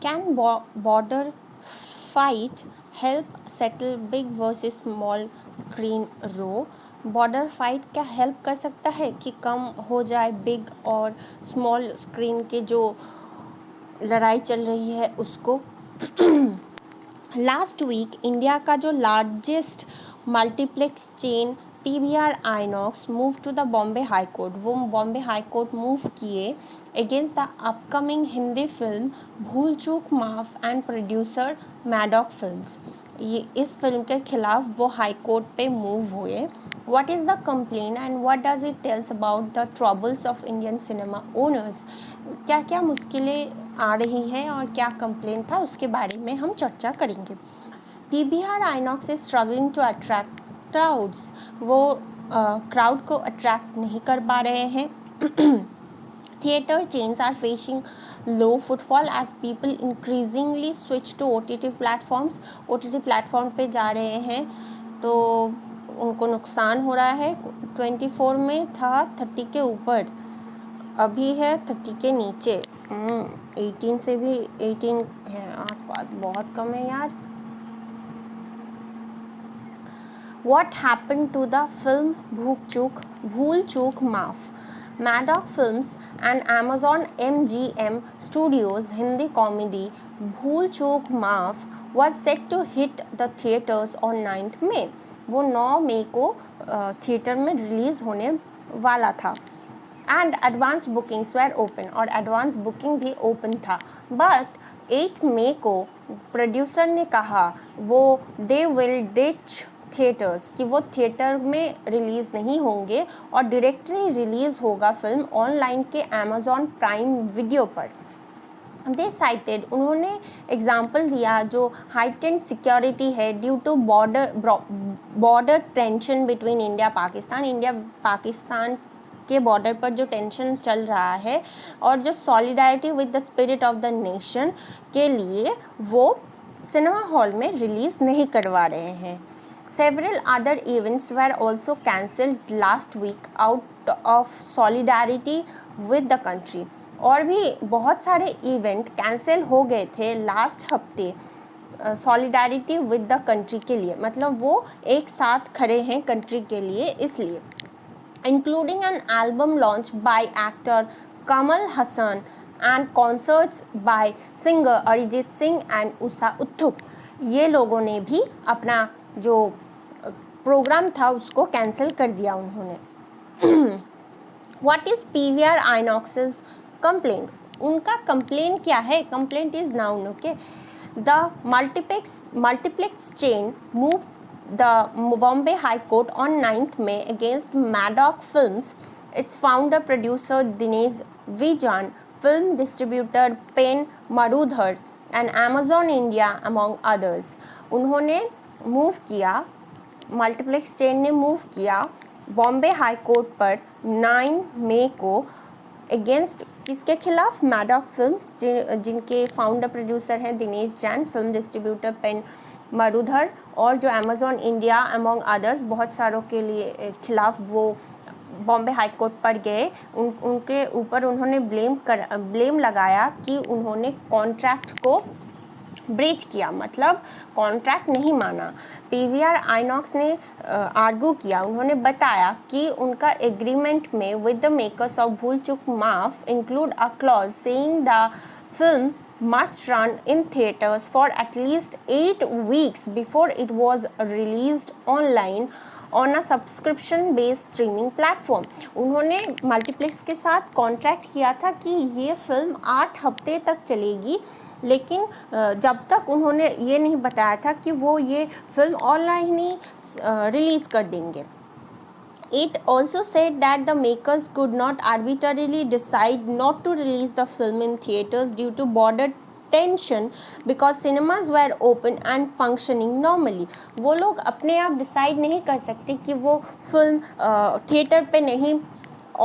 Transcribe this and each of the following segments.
Can border fight help settle big versus small screen row? Border fight क्या help कर सकता है कि कम हो जाए बिग और स्मॉल स्क्रीन के जो लड़ाई चल रही है उसको? लास्ट वीक इंडिया का जो largest multiplex chain PVR INOX move to the Bombay high Court, वो बॉम्बे हाई कोर्ट मूव किए against the upcoming Hindi film Bhool Chuk माफ एंड प्रोड्यूसर मैडॉक फिल्म्स। ये इस फिल्म के खिलाफ वो हाई कोर्ट पे मूव हुए। What is the complaint and what does it tells about the troubles of Indian cinema owners? क्या क्या मुश्किलें आ रही हैं और क्या कंप्लेन था उसके बारे में हम चर्चा करेंगे। PVR INOX is struggling to attract crowds, वो क्राउड को अट्रैक्ट नहीं कर पा रहे हैं। Theatre chains are facing low footfall as people increasingly switch to OTT platforms. OTT platform पे जा रहे हैं तो उनको नुकसान हो रहा है। 24 में था 30 के ऊपर, अभी है 30 के नीचे। 18 से भी 18 है आसपास, बहुत कम है यार। What happened to the film Bhool Chook Maaf? Maddock Films and Amazon MGM Studios Hindi comedy Bhool Chook Maaf was set to hit the theaters on 9th May. वो 9 मई को थिएटर में रिलीज होने वाला था। And advance bookings were open, और advance booking भी open था। But 8 मई को प्रोड्यूसर ने कहा वो दे विल डिच थिएटर्स, कि वो थिएटर में रिलीज़ नहीं होंगे और डायरेक्टली रिलीज़ होगा फिल्म ऑनलाइन के अमेज़ॉन प्राइम वीडियो पर। दे साइटेड, उन्होंने एग्जाम्पल दिया जो हाइटेंड सिक्योरिटी है due to border tension between India Pakistan के बॉर्डर पर जो टेंशन चल रहा है, और जो solidarity with the spirit of the nation के लिए वो सिनेमा हॉल में रिलीज़ नहीं करवा रहे हैं। Several other events were also cancelled last week out of solidarity with the country. और भी बहुत सारे इवेंट कैंसिल हो गए थे लास्ट हफ्ते सॉलिडारिटी विद द कंट्री के लिए, मतलब वो एक साथ खड़े हैं कंट्री के लिए, इसलिए। Including an album launch by actor Kamal Haasan and concerts by singer Arijit Singh and Usha Uthup. ये लोगों ने भी अपना जो प्रोग्राम था उसको कैंसिल कर दिया उन्होंने। What is PVR INOX's complaint? उनका कंप्लेन क्या है? Complaint is noun, okay. The multiplex chain move the Bombay high court on 9th May against Maddock Films, its founder producer Dinesh Vijan, film distributor Pen Marudhar and Amazon India among others. उन्होंने move किया, multiplex chain ने move किया Bombay high court पर 9 मई को against किसके खिलाफ? Maddock Films, जिनके founder producer हैं दिनेश जैन, फिल्म डिस्ट्रीब्यूटर पेन मरुधर, और जो अमेज़ॉन इंडिया अमंग अदर्स, बहुत सारों के लिए खिलाफ वो बॉम्बे हाई कोर्ट पर गए। उनके ऊपर उन्होंने ब्लेम लगाया कि उन्होंने कॉन्ट्रैक्ट को ब्रीच किया, मतलब कॉन्ट्रैक्ट नहीं माना। पीवीआर आइनॉक्स ने आर्गू किया, उन्होंने बताया कि उनका एग्रीमेंट में विद द मेकर्स ऑफ भूल चूक माफ include a clause saying the film must run in theaters for at least 8 weeks before it was released online on a subscription based streaming platform. उन्होंने multiplex के साथ contract किया था कि ये film 8 हफ्ते तक चलेगी, लेकिन जब तक उन्होंने ये नहीं बताया था कि वो ये फिल्म ऑनलाइन ही रिलीज़ कर देंगे। It also said that the makers could not arbitrarily decide not to release the film in theaters due to border tension because cinemas were open and functioning normally. वो लोग अपने आप decide नहीं कर सकते कि वो फिल्म थिएटर पे नहीं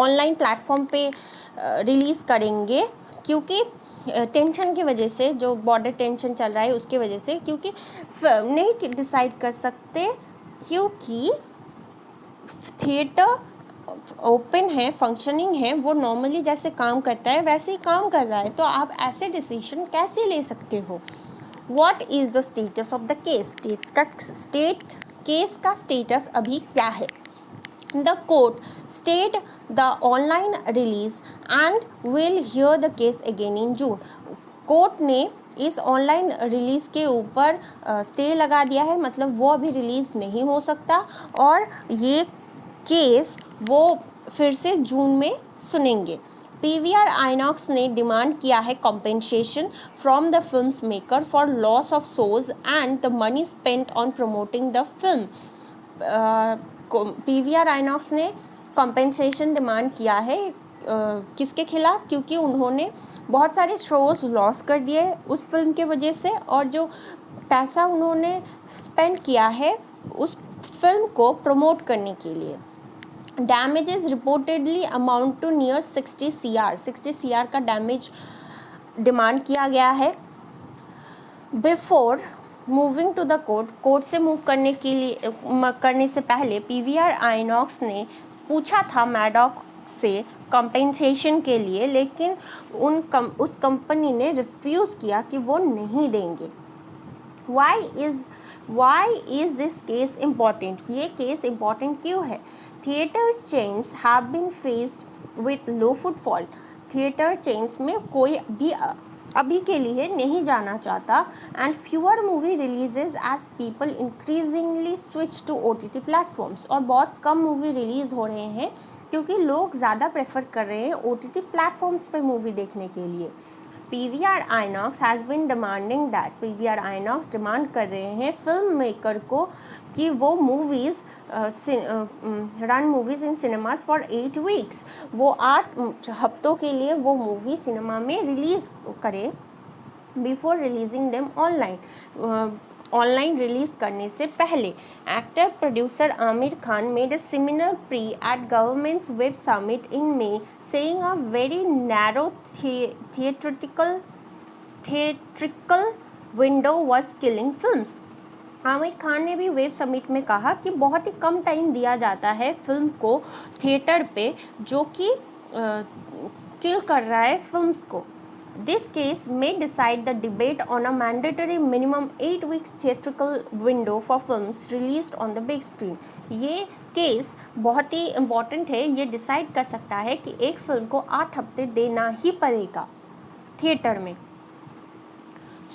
ऑनलाइन प्लेटफॉर्म पे रिलीज़ करेंगे, क्योंकि टेंशन की वजह से, जो बॉर्डर टेंशन चल रहा है उसकी वजह से, क्योंकि नहीं डिसाइड कर सकते, क्योंकि थिएटर ओपन है, फंक्शनिंग है, वो नॉर्मली जैसे काम करता है वैसे ही काम कर रहा है, तो आप ऐसे डिसीजन कैसे ले सकते हो? What is the status of the case? Case का स्टेटस अभी क्या है? The court stayed the online release and will hear the case again in June. Court ने इस ऑनलाइन रिलीज़ के ऊपर स्टे लगा दिया है, मतलब वो अभी रिलीज़ नहीं हो सकता और ये केस वो फिर से जून में सुनेंगे। पीवीआर आइनॉक्स ने डिमांड किया है compensation from the films maker for loss of shows and the money spent on promoting the film. PVR INOX ने कॉम्पेंसेशन डिमांड किया है किसके खिलाफ? क्योंकि उन्होंने बहुत सारे शोज लॉस कर दिए उस फिल्म के वजह से, और जो पैसा उन्होंने स्पेंड किया है उस फिल्म को प्रमोट करने के लिए। Damages reportedly amount to near 60 CR का डैमेज डिमांड किया गया है। Before moving to the court से मूव करने के लिए करने से पहले पीवीआर आइनॉक्स ने पूछा था मैडॉक से कंपेंसेशन के लिए, लेकिन उस कंपनी ने रिफ्यूज़ किया कि वो नहीं देंगे। Why is this case important? ये केस इम्पॉर्टेंट क्यों है? Theatre chains have been faced with low footfall. Theatre chains में कोई भी अभी के लिए नहीं जाना चाहता, and fewer movie releases as people increasingly switch to OTT platforms. और बहुत कम मूवी रिलीज़ हो रहे हैं क्योंकि लोग ज़्यादा प्रेफर कर रहे हैं OTT प्लेटफॉर्म्स पे मूवी देखने के लिए। PVR INOX has been demanding that, PVR INOX demand कर रहे हैं फिल्म मेकर को कि वो movies run movies in cinemas for 8 weeks, वो 8 हफ्तों के लिए वो मूवी सिनेमा में रिलीज़ करे before releasing them online release करने से पहले। Actor producer Aamir Khan made a similar plea at government's web summit in May, saying a very narrow theatrical window was killing films. Aamir Khan ने भी वेब समिट में कहा कि बहुत ही कम टाइम दिया जाता है फिल्म को थिएटर पे, जो कि किल कर रहा है फिल्म्स को। This case may decide the debate on a mandatory minimum 8 weeks theatrical window for films released on the big screen. ये केस बहुत ही इम्पॉर्टेंट है, ये डिसाइड कर सकता है कि एक फिल्म को 8 हफ्ते देना ही पड़ेगा थिएटर में।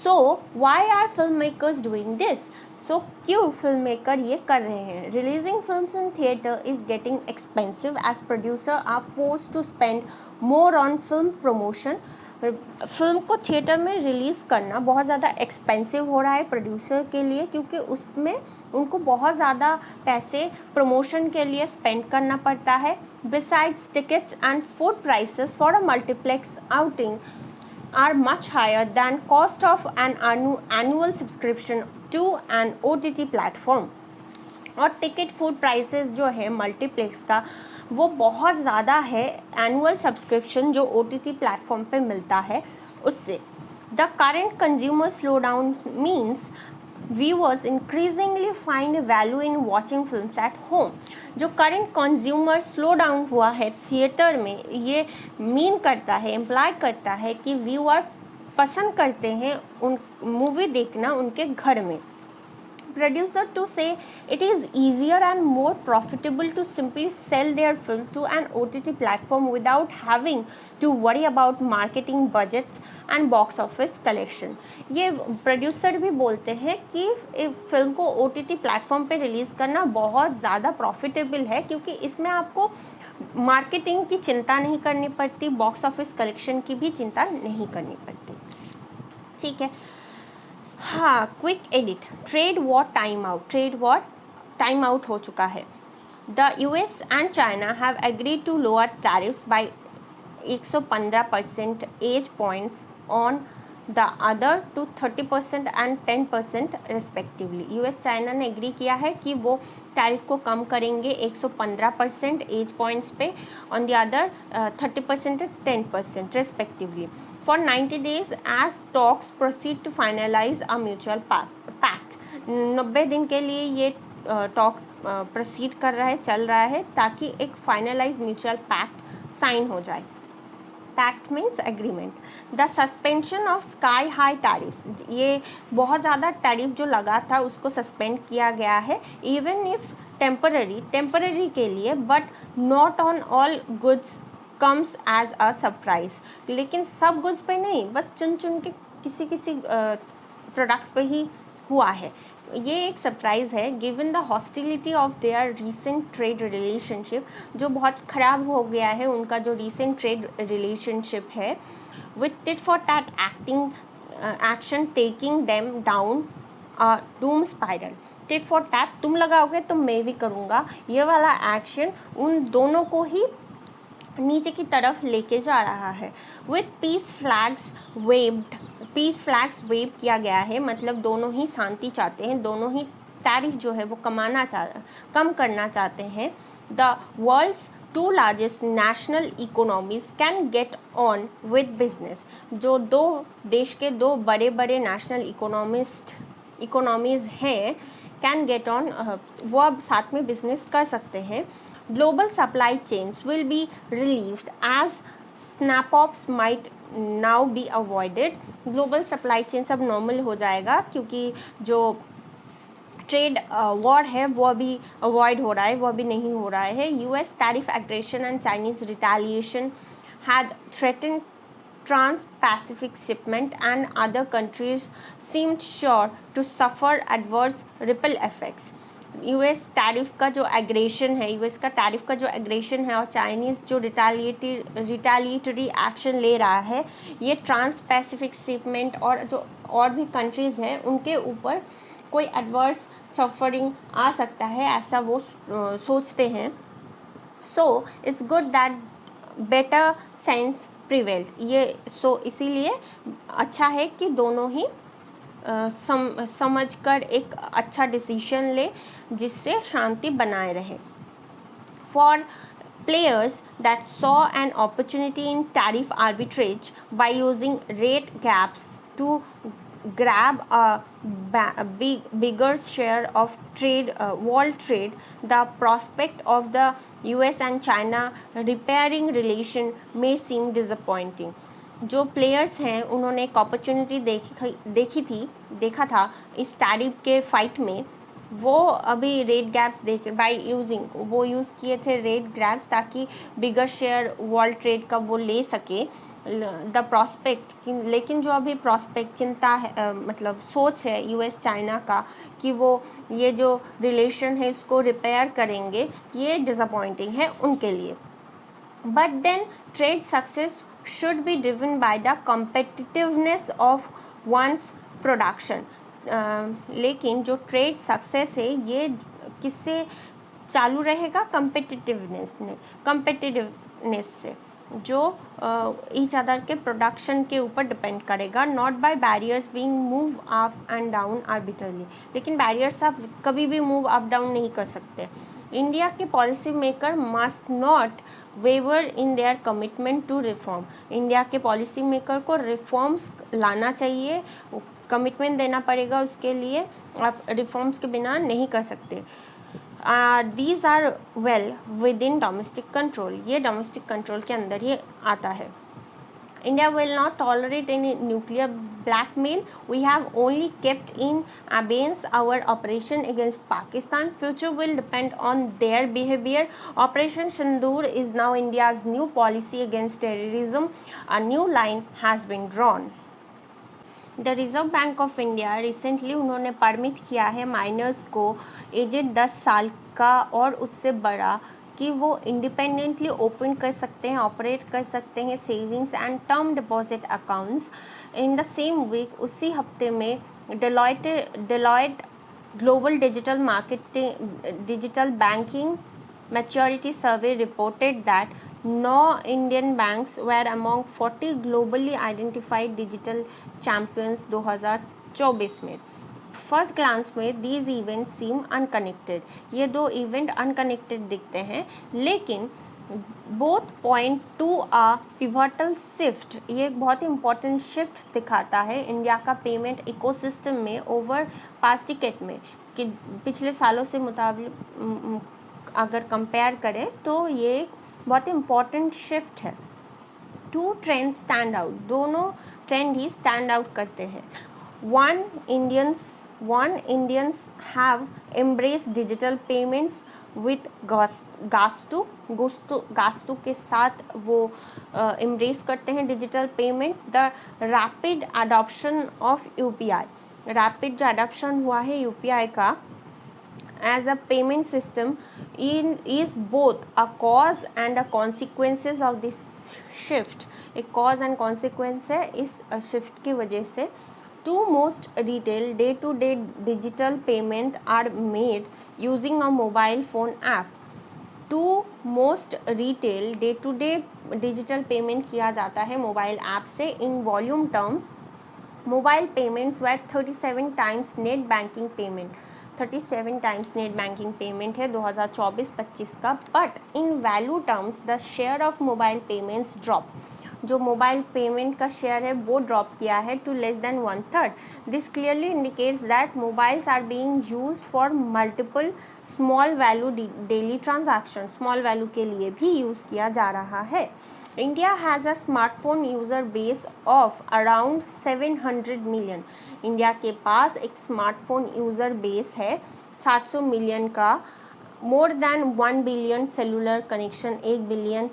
So why are film makers doing this? सो क्यों फिल्म मेकर ये कर रहे हैं? Releasing films in theatre is getting expensive as producer are forced to spend more on film promotion. Film को थिएटर में रिलीज़ करना बहुत ज़्यादा एक्सपेंसिव हो रहा है प्रोड्यूसर के लिए, क्योंकि उसमें उनको बहुत ज़्यादा पैसे प्रमोशन के लिए स्पेंड करना पड़ता है। Besides tickets and food prices for a multiplex outing are much higher than cost of an annual subscription to an OTT platform. और टिकट फूड प्राइसेस जो है मल्टीप्लेक्स का वो बहुत ज़्यादा है एनुअल सब्सक्रिप्शन जो OTT प्लेटफॉर्म पे मिलता है उससे। The current consumer slow down means viewers increasingly find value in watching films at home. जो करेंट कंज्यूमर स्लो डाउन हुआ है थिएटर में, ये मीन करता है, इम्प्लाई करता है कि व्यूअर पसंद करते हैं उन मूवी देखना उनके घर में। Producer to say it is easier and more profitable to simply sell their film to an OTT platform without having to worry about marketing budgets and box office collection. ये producer भी बोलते हैं कि film को OTT platform पे release करना बहुत ज़्यादा प्रॉफिटेबल है, क्योंकि इसमें आपको मार्केटिंग की चिंता नहीं करनी पड़ती, बॉक्स ऑफिस कलेक्शन की भी चिंता नहीं करनी पड़ती। ठीक है, हाँ, quick edit. Trade war time out हो चुका है। The US and China have agreed to lower tariffs by 115% एज points on the other to 30% and 10% respectively. US China ने एग्री किया है कि वो टैरिफ को कम करेंगे 115% एज पॉइंट्स पे, on the other 30% and 10% respectively for 90 days as talks proceed to finalize a mutual pact. 90 दिन के लिए ये टॉक प्रोसीड कर रहा है, चल रहा है, ताकि एक फाइनलाइज म्यूचुअल पैक्ट साइन हो जाए। Pact means agreement. The suspension of sky high tariffs, ये बहुत ज़्यादा टैरिफ जो लगा था उसको सस्पेंड किया गया है, इवन इफ टेम्पररी के लिए, but not on all goods comes as a surprise. लेकिन सब गुड्स पे नहीं, बस चुन चुन के किसी प्रोडक्ट्स पे ही हुआ है। ये एक सरप्राइज़ है, given the hostility of their recent trade relationship, जो बहुत ख़राब हो गया है उनका जो रीसेंट ट्रेड रिलेशनशिप है, with tit for tat action taking them down Doom spiral. Tit for tat, तुम लगाओगे तो मैं भी करूँगा, ये वाला एक्शन उन दोनों को ही नीचे की तरफ लेके जा रहा है। विथ पीस फ्लैग्स वेव किया गया है, मतलब दोनों ही शांति चाहते हैं, दोनों ही टैरिफ जो है वो कम करना चाहते हैं। The world's two largest national economies can get on with business, जो देश के दो बड़े बड़े नेशनल इकोनॉमीज हैं, कैन गेट ऑन, वो अब साथ में बिजनेस कर सकते हैं। Global supply chains will be relieved as snap-offs might now be avoided. Global supply chains अब normal हो जाएगा, क्योंकि जो ट्रेड वॉर है वो अभी अवॉइड हो रहा है, वो अभी नहीं हो रहा है। US tariff aggression and Chinese retaliation had threatened trans-Pacific shipment, and other countries seemed sure to suffer adverse ripple effects. US tariff का जो एग्रेशन है, यूएस का टैरिफ का जो एग्रेशन है और चाइनीज़ जो रिटालिएटरी एक्शन ले रहा है, ये ट्रांस पैसिफिक शिपमेंट और जो और भी कंट्रीज़ हैं उनके ऊपर कोई एडवर्स सफरिंग आ सकता है, ऐसा वो सोचते हैं। So it's good that better sense prevailed, ये इसीलिए अच्छा है कि दोनों ही समझकर एक अच्छा डिसीजन ले जिससे शांति बनाए रहे। For players that saw an opportunity in tariff arbitrage by using rate gaps to grab a bigger share of world trade, the prospect of the US and China repairing relation may seem disappointing. जो players हैं उन्होंने एक opportunity देखा था इस tariff के fight में, वो अभी रेट गैप्स वो यूज़ किए थे रेट गैप्स, ताकि बिगर शेयर वर्ल्ड ट्रेड का वो ले सके। द प्रॉस्पेक्ट, लेकिन जो अभी प्रॉस्पेक्ट चिंता है, मतलब सोच है यूएस चाइना का कि वो ये जो रिलेशन है इसको रिपेयर करेंगे, ये डिसअपॉइंटिंग है उनके लिए। But then trade success should be driven by the competitiveness of one's production. लेकिन जो ट्रेड सक्सेस है ये किससे चालू रहेगा? कम्पिटिटिवनेस से, जो ईच अदर के प्रोडक्शन के ऊपर डिपेंड करेगा, not by barriers being move up and down arbitrarily. लेकिन बैरियर्स आप कभी भी मूव अप डाउन नहीं कर सकते। इंडिया के policy maker must not waver in their commitment to reform. India के पॉलिसी मेकर को रिफॉर्म्स लाना चाहिए, कमिटमेंट देना पड़ेगा उसके लिए, आप रिफॉर्म्स के बिना नहीं कर सकते। These are well within domestic control, ये डोमेस्टिक कंट्रोल के अंदर ही आता है। India will not tolerate any nuclear blackmail. We have only kept in abeyance our operation against Pakistan. Future will depend on their behavior. Operation Sindoor is now India's new policy against terrorism. A new line has been drawn. The reserve bank of India recently उन्होंने permit किया है miners को aged 10 साल का और उससे बड़ा कि वो इंडिपेंडेंटली ओपन कर सकते हैं, ऑपरेट कर सकते हैं savings and term deposit accounts. In the same week, उसी हफ्ते में Deloitte global digital banking maturity survey reported that no Indian banks were among 40 globally identified digital champions 2024 में। फर्स्ट ग्लांस में these events seem unconnected, ये दो event unconnected दिखते हैं, लेकिन both point to a pivotal shift, ये एक बहुत ही इंपॉर्टेंट शिफ्ट दिखाता है इंडिया का पेमेंट इकोसिस्टम में ओवर पास्ट डिकेड में। कि पिछले सालों से मुताबिक अगर कंपेयर करें तो ये बहुत इम्पॉर्टेंट शिफ्ट है। टू ट्रेंड स्टैंड आउट, दोनों ट्रेंड ही स्टैंड आउट करते हैं। One Indians have embrace digital payments with गास्तु के साथ वो एम्ब्रेस करते हैं digital payment. The rapid adoption of UPI, rapid जो अडॉप्शन हुआ है यूपीआई का as a payment system is both a cause and a consequences of this shift, एक cause and consequence है इस shift की वजह से। Two most retail day to day digital payment are made using a mobile phone app। To most retail day to day digital payment किया जाता है mobile app से। In volume terms mobile payments were 37 times net banking payment, 37 times net banking payment है 2024-25 का। But in value terms the share of mobile payments drop, जो mobile payment का share है वो ड्रॉप किया है to less than 1/3। This clearly indicates that mobiles are being used for multiple small value daily transaction, small value के लिए भी use किया जा रहा है। India has a smartphone user base of around 700 million. India के पास एक स्मार्टफोन यूज़र बेस है 700 मिलियन का। More than 1 billion cellular connection, 1 billion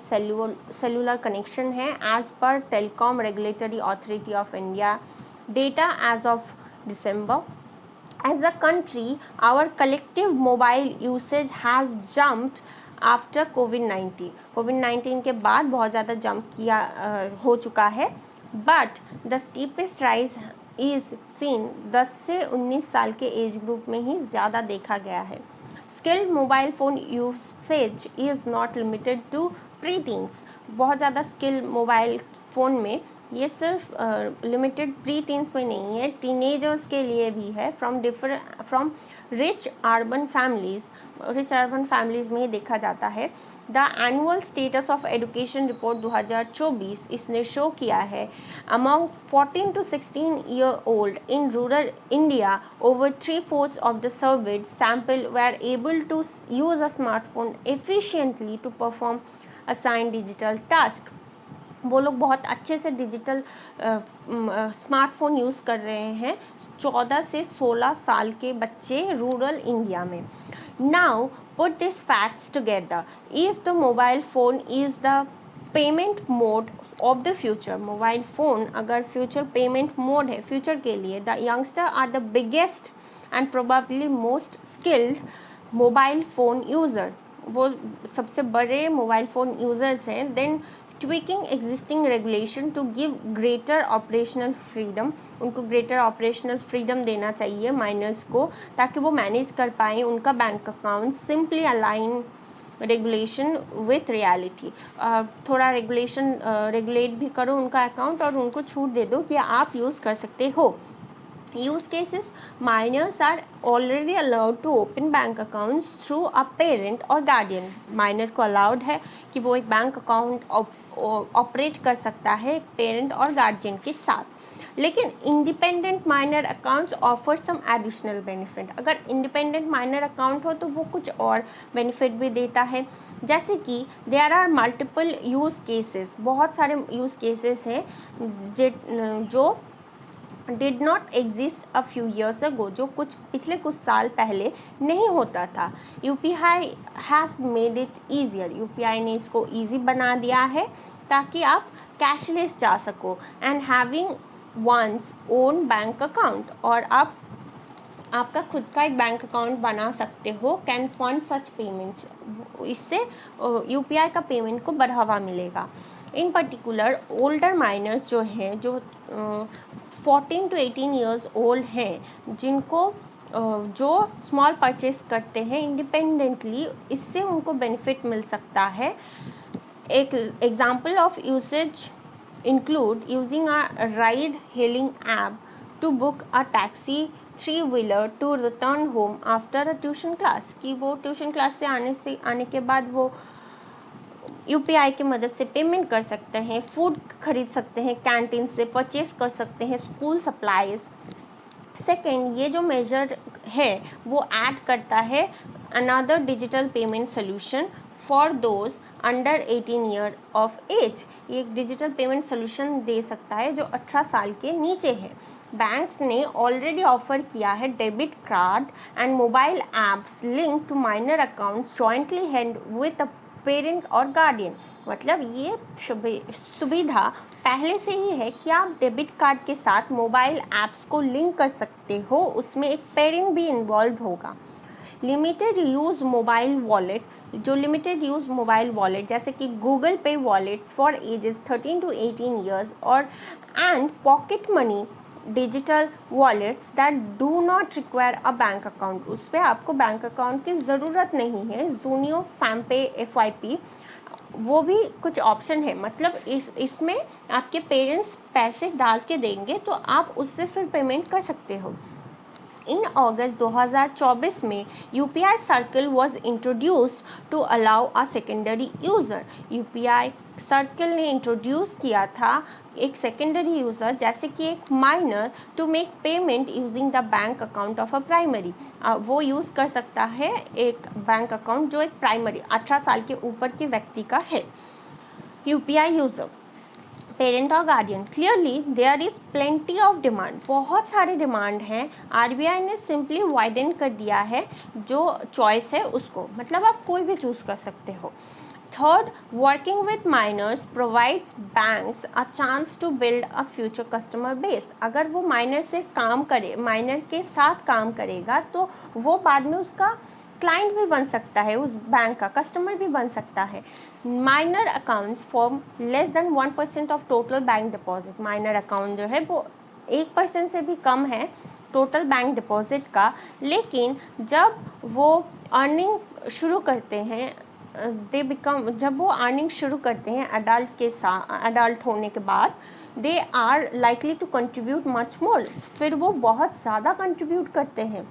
cellular connection है as per telecom regulatory authority of India data as of December। As a country, our collective mobile usage has jumped after COVID-19। COVID-19 के बाद बहुत ज़्यादा jump किया हो चुका है। But the steepest rise is seen 10 से 19 साल के एज ग्रुप में ही ज़्यादा देखा गया है। Skilled mobile phone usage is not limited to pre teens, बहुत ज़्यादा स्किल मोबाइल फ़ोन में ये सिर्फ लिमिटेड प्री टीन्स में नहीं है, टीनेजर्स के लिए भी है। फ्रॉम रिच अर्बन फैमिलीज़ में ही देखा जाता है। The annual status of education report 2024 इसने शो किया है among 14 to 16 year old in rural India over 3/4 of the surveyed sample were able to use a smartphone efficiently to perform assign digital task. वो लोग बहुत अच्छे से digital smartphone use कर रहे हैं 14 से 16 साल के बच्चे रूरल इंडिया में। Now put this facts together, if the mobile phone is the payment mode of the future, mobile phone अगर फ्यूचर पेमेंट मोड है फ्यूचर के लिए, the youngster are the biggest and probably most skilled mobile phone user, वो सबसे बड़े mobile phone users हैं। Then tweaking existing regulation to give greater operational freedom, उनको greater operational freedom देना चाहिए माइनर्स को ताकि वो मैनेज कर पाएँ उनका bank account. Simply align regulation with reality, थोड़ा रेगुलेट भी करो उनका अकाउंट और उनको छूट दे दो कि आप यूज़ कर सकते हो। Use cases, minors are already allowed to open bank accounts through a parent और गार्डियन, माइनर को अलाउड है कि वो एक बैंक अकाउंट ऑपरेट कर सकता है एक पेरेंट और गार्जियन के साथ। लेकिन independent minor accounts offer some additional benefit, अगर इंडिपेंडेंट माइनर अकाउंट हो तो वो कुछ और बेनिफिट भी देता है, जैसे कि there are multiple use cases, बहुत सारे यूज़ केसेस हैं जो did not exist a few years ago, जो पिछले कुछ साल पहले नहीं होता था। UPI has made it easier, UPI ने इसको ईजी बना दिया है ताकि आप कैशलेस जा सको। And having one's own bank account, और आप आपका खुद का एक बैंक अकाउंट बना सकते हो, कैन फंड सच पेमेंट्स, इससे यूपीआई का पेमेंट को बढ़ावा मिलेगा। इन पर्टिकुलर ओल्डर माइनर्स जो हैं, जो 14 to 18 ईयर्स ओल्ड हैं, जिनको जो स्मॉल परचेस करते हैं इंडिपेंडेंटली, इससे उनको बेनिफिट मिल सकता है। एक example of usage include using a ride hailing app to book a taxi 3-wheeler to return home after a tuition class, कि वो ट्यूशन क्लास से आने के बाद वो यूपीआई की मदद से पेमेंट कर सकते हैं, फूड खरीद सकते हैं, कैंटीन से परचेस कर सकते हैं, स्कूल सप्लाईज। सेकेंड, ये जो मेजर है वो ऐड करता है another digital payment solution for those under 18 year of age. ये एक डिजिटल पेमेंट सोल्यूशन दे सकता है जो 18 साल के नीचे है। बैंक्स ने ऑलरेडी ऑफर किया है debit card and mobile apps link to minor accounts jointly hand with a parent और गार्डियन। मतलब ये सुविधा पहले से ही है कि आप डेबिट कार्ड के साथ मोबाइल ऐप्स को लिंक कर सकते हो, उसमें एक पेरेंट भी इन्वॉल्व होगा। लिमिटेड यूज़ मोबाइल वॉलेट, जो लिमिटेड यूज़ मोबाइल वॉलेट जैसे कि Google Pay wallets for ages 13 to 18 years और and pocket money digital wallets that do not require a bank account, उस पर आपको बैंक अकाउंट की ज़रूरत नहीं है। जूनियो, फैमपे, FYP वो भी कुछ ऑप्शन है। मतलब इसमें आपके पेरेंट्स पैसे डाल के देंगे तो आप उससे फिर पेमेंट कर सकते हो। इन अगस्त 2024 में UPI circle was introduce to allow a secondary user. UPI circle ने इंट्रोड्यूस किया था एक सेकेंडरी यूज़र जैसे कि एक minor to make payment using the bank account of a primary. वो यूज़ कर सकता है एक बैंक अकाउंट जो एक प्राइमरी 18 साल के ऊपर के व्यक्ति का है। UPI यूज़र, पेरेंट और guardian, clearly there is plenty of demand, बहुत सारे डिमांड हैं। RBI ने सिंपली वाइडन कर दिया है जो चॉइस है उसको, मतलब आप कोई भी चूज़ कर सकते हो। Third, working with minors provides banks a chance to build a future customer base. अगर वो माइनर से काम करे, माइनर के साथ काम करेगा तो वो बाद में उसका क्लाइंट भी बन सकता है, उस बैंक का कस्टमर भी बन सकता है। Minor accounts form less than 1% of total bank deposit. Minor account जो है वो 1% से भी कम है टोटल बैंक डिपॉजिट का, लेकिन जब वो अर्निंग शुरू करते हैं जब वो अर्निंग शुरू करते हैं अडल्ट होने के बाद, they are likely to contribute much more, फिर वो बहुत ज़्यादा कंट्रीब्यूट करते हैं,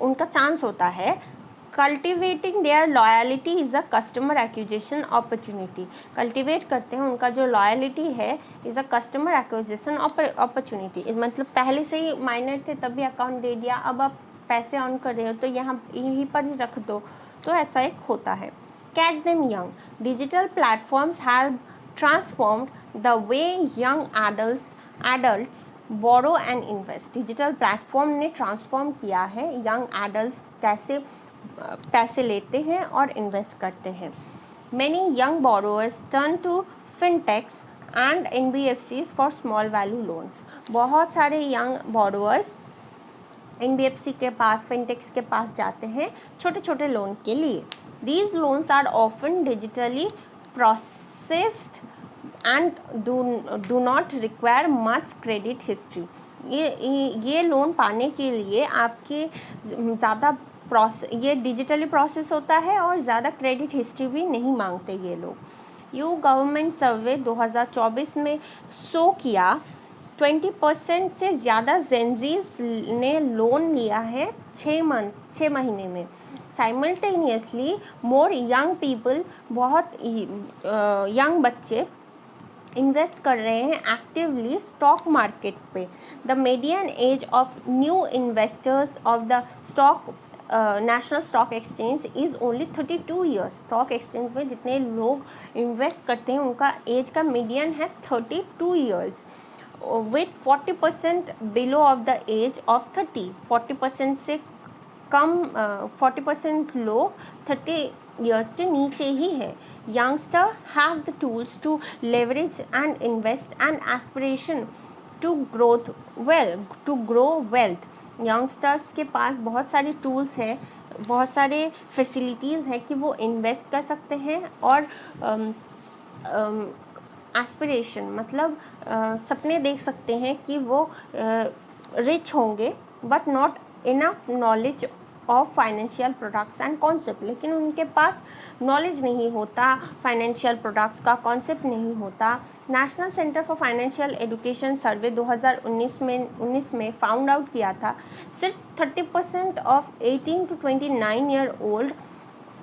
उनका चांस होता है। Cultivating their loyalty is a customer acquisition opportunity. Cultivate करते हैं उनका जो लॉयलिटी है is a customer acquisition opportunity. मतलब पहले से ही माइनर थे तभी अकाउंट दे दिया, अब आप पैसे ऑन कर रहे हो तो यहाँ यहीं पर ही रख दो, तो ऐसा एक होता है। Catch them young, digital platforms have transformed the way young adults borrow and invest. Digital platform ने ट्रांसफॉर्म किया है यंग एडल्ट्स कैसे पैसे लेते हैं और इन्वेस्ट करते हैं। Many young borrowers turn to fintechs and NBFCs for small value loans. बहुत सारे यंग बोरोअर्स NBFC के पास, फिनटेक्स के पास जाते हैं छोटे छोटे लोन के लिए। These loans are often digitally processed and do not require much credit history. ये लोन पाने के लिए आपके ज़्यादा ये डिजिटली प्रोसेस होता है और ज़्यादा क्रेडिट हिस्ट्री भी नहीं मांगते ये लोग। यू गवर्नमेंट सर्वे 2024 में शो किया 20% से ज़्यादा जेनजीज ने लोन लिया है 6 महीने में। साइमल्टेनियसली मोर यंग पीपल, बहुत यंग बच्चे इन्वेस्ट कर रहे हैं एक्टिवली स्टॉक मार्केट पे। The median age of new investors of the national stock exchange is only 32 years. Stock exchange में जितने लोग इन्वेस्ट करते हैं उनका एज का मीडियन है 32 years, with 40% below of the age of 30। 40% से कम 40% लोग 30 ईयर्स के नीचे ही है। Youngster have the tools to leverage and invest and aspiration to grow wealth. Youngsters के पास बहुत सारे टूल्स हैं, बहुत सारे फैसिलिटीज़ हैं कि वो इन्वेस्ट कर सकते हैं और एस्पिरेशन मतलब सपने देख सकते हैं कि वो रिच होंगे, but not enough knowledge of financial products and concept. लेकिन उनके पास नॉलेज नहीं होता, फाइनेंशियल प्रोडक्ट्स का नहीं होता। National centre for financial education survey 2019 में फाउंड आउट किया था सिर्फ 30% of 18 to 29 year old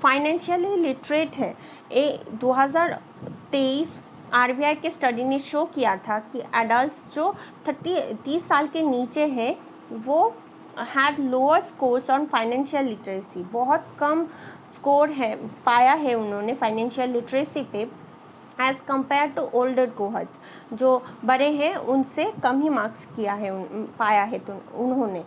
financially literate है। 2023 RBI के स्टडी ने शो किया था कि एडल्ट जो 30 साल के नीचे हैं वो had lower scores on financial literacy, बहुत कम स्कोर है पाया है उन्होंने फाइनेंशियल लिटरेसी पे एज़ कम्पेयर टू ओल्डर कोहर्ट्स, जो बड़े हैं उनसे कम ही मार्क्स किया है पाया है तो उन्होंने।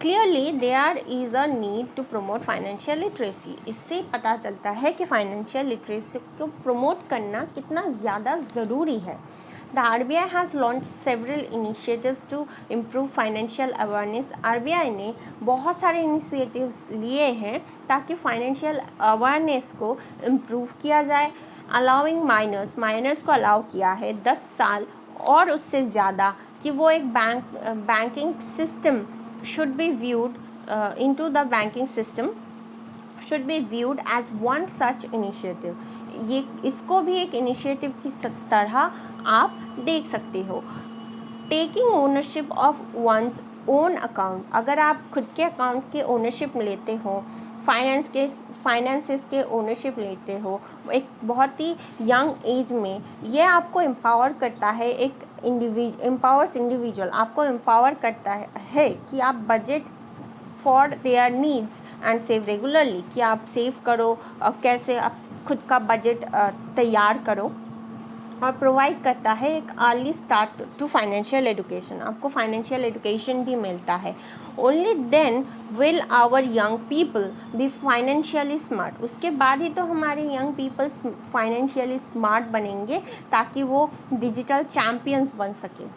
Clearly there is a need to promote financial literacy, इससे पता चलता है कि फाइनेंशियल लिटरेसी को प्रमोट करना कितना ज़्यादा ज़रूरी है। The RBI has launched several initiatives to improve financial awareness. RBI ने बहुत सारे initiatives लिए हैं ताकि financial awareness को improve किया जाए। Allowing minors को allow किया है 10 साल और उससे ज़्यादा कि वो एक banking system should be viewed into the banking system should be viewed as one such initiative. ये इसको भी एक इनिशिएटिव की तरह आप देख सकते हो। Taking ownership of one's own account, अगर आप खुद के अकाउंट के ओनरशिप लेते हो, फाइनेंसेस के ओनरशिप लेते हो एक बहुत ही यंग एज में, ये आपको एम्पावर करता है, एक एम्पावर्स इंडिविजुअल आपको एम्पावर करता है कि आप budget for their needs and save regularly, कि आप सेव करो और कैसे आप खुद का बजट तैयार करो, और प्रोवाइड करता है एक early start to financial education, आपको फाइनेंशियल एजुकेशन भी मिलता है। Only then will our young people be financially smart, उसके बाद ही तो हमारे यंग पीपल्स फाइनेंशियली स्मार्ट बनेंगे ताकि वो डिजिटल चैम्पियंस बन सके।